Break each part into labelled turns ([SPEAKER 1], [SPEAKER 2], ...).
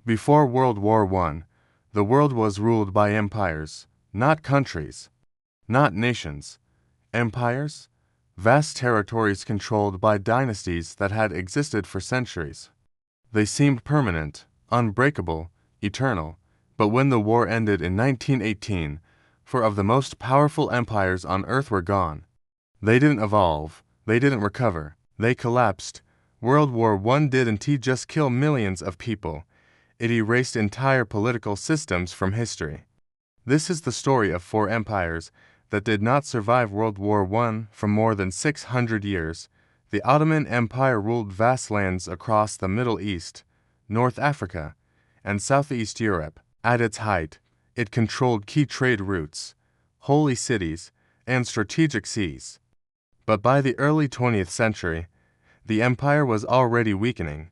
[SPEAKER 1] Before World War I, the world was ruled by empires, not countries, not nations. Empires? Vast territories controlled by dynasties that had existed for centuries. They seemed permanent, unbreakable, eternal, but when the war ended in 1918, four of the most powerful empires on Earth were gone. They didn't evolve, they didn't recover, they collapsed. World War I didn't just kill millions of people, it erased entire political systems from history. This is the story of four empires that did not survive World War I for more than 600 years. The Ottoman Empire ruled vast lands across the Middle East, North Africa, and Southeast Europe. At its height, it controlled key trade routes, holy cities, and strategic seas. But by the early 20th century, the empire was already weakening.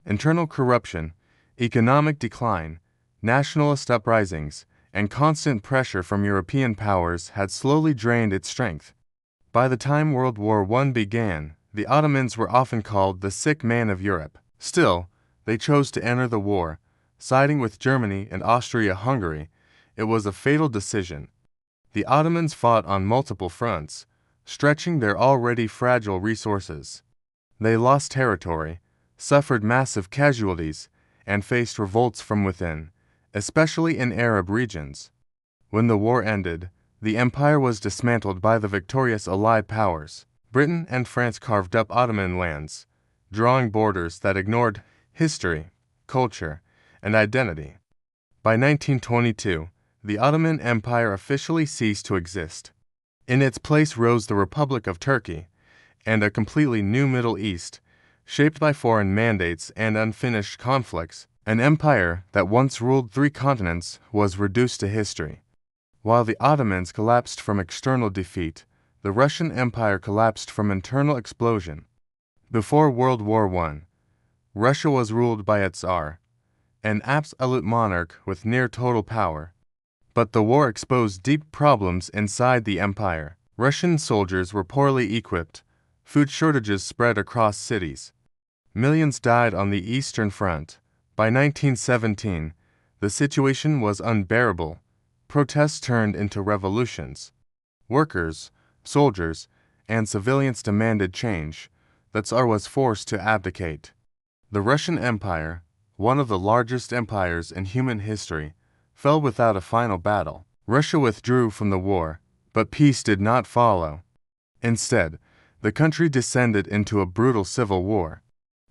[SPEAKER 1] Internal corruption, economic decline, nationalist uprisings, and constant pressure from European powers had slowly drained its strength. By the time World War I began, the Ottomans were often called the sick man of Europe. Still, they chose to enter the war, siding with Germany and Austro-Hungary. It was a fatal decision. The Ottomans fought on multiple fronts, stretching their already fragile resources. They lost territory, suffered massive casualties, and faced revolts from within, especially in Arab regions. When the war ended, the empire was dismantled by the victorious Allied powers. Britain and France carved up Ottoman lands, drawing borders that ignored history, culture, and identity. By 1922, the Ottoman Empire officially ceased to exist. In its place rose the Republic of Turkey, and a completely new Middle East, shaped by foreign mandates and unfinished conflicts. An empire that once ruled 3 continents was reduced to history. While the Ottomans collapsed from external defeat, the Russian Empire collapsed from internal explosion. Before World War I, Russia was ruled by its Tsar, an absolute monarch with near total power. But the war exposed deep problems inside the empire. Russian soldiers were poorly equipped, food shortages spread across cities. Millions died on the Eastern Front. By 1917, the situation was unbearable. Protests turned into revolutions. Workers, soldiers, and civilians demanded change. The Tsar was forced to abdicate. The Russian Empire, one of the largest empires in human history, fell without a final battle. Russia withdrew from the war, but peace did not follow. Instead, the country descended into a brutal civil war.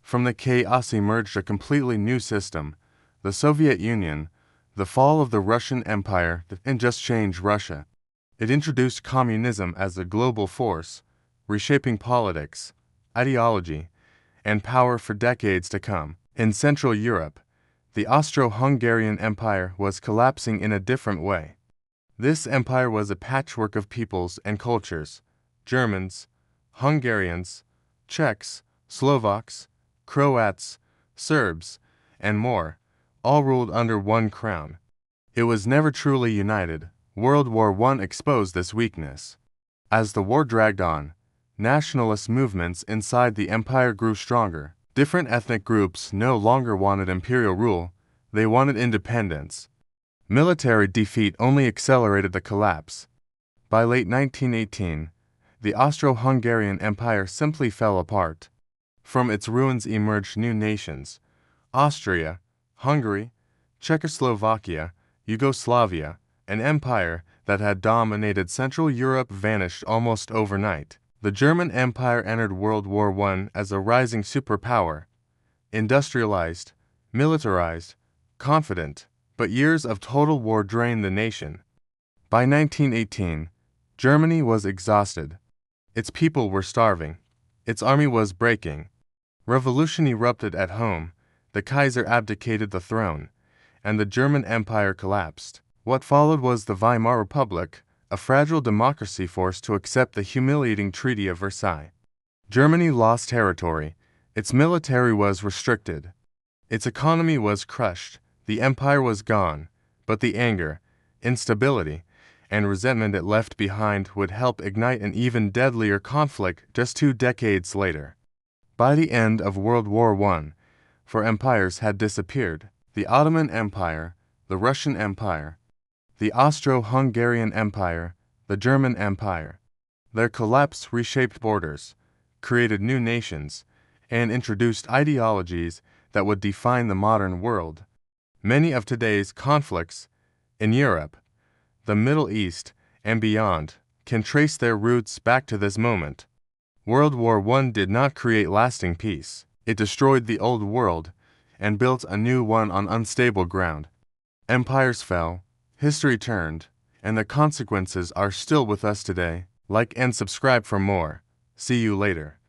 [SPEAKER 1] From the chaos emerged a completely new system, the Soviet Union. The fall of the Russian Empire didn't just change Russia. It introduced communism as a global force, reshaping politics, ideology, and power for decades to come. In Central Europe, the Austro-Hungarian Empire was collapsing in a different way. This empire was a patchwork of peoples and cultures: Germans, Hungarians, Czechs, Slovaks, Croats, Serbs, and more, all ruled under one crown. It was never truly united. World War I exposed this weakness. As the war dragged on, nationalist movements inside the empire grew stronger. Different ethnic groups no longer wanted imperial rule, they wanted independence. Military defeat only accelerated the collapse. By late 1918, the Austro-Hungarian Empire simply fell apart. From its ruins emerged new nations: Austria, Hungary, Czechoslovakia, Yugoslavia. An empire that had dominated Central Europe vanished almost overnight. The German Empire entered World War I as a rising superpower, industrialized, militarized, confident, but years of total war drained the nation. By 1918, Germany was exhausted. Its people were starving. Its army was breaking. Revolution erupted at home. The Kaiser abdicated the throne, and the German Empire collapsed. What followed was the Weimar Republic, a fragile democracy forced to accept the humiliating Treaty of Versailles. Germany lost territory. Its military was restricted. Its economy was crushed. The empire was gone, but the anger, instability, and resentment it left behind would help ignite an even deadlier conflict just 2 decades later. By the end of World War I, 4 empires had disappeared. the Ottoman Empire, the Russian Empire, the Austro-Hungarian Empire, the German Empire. Their collapse reshaped borders, created new nations, and introduced ideologies that would define the modern world. Many of today's conflicts in Europe, the Middle East, and beyond can trace their roots back to this moment. World War I did not create lasting peace. It destroyed the old world and built a new one on unstable ground. Empires fell, history turned, and the consequences are still with us today. Like and subscribe for more. See you later.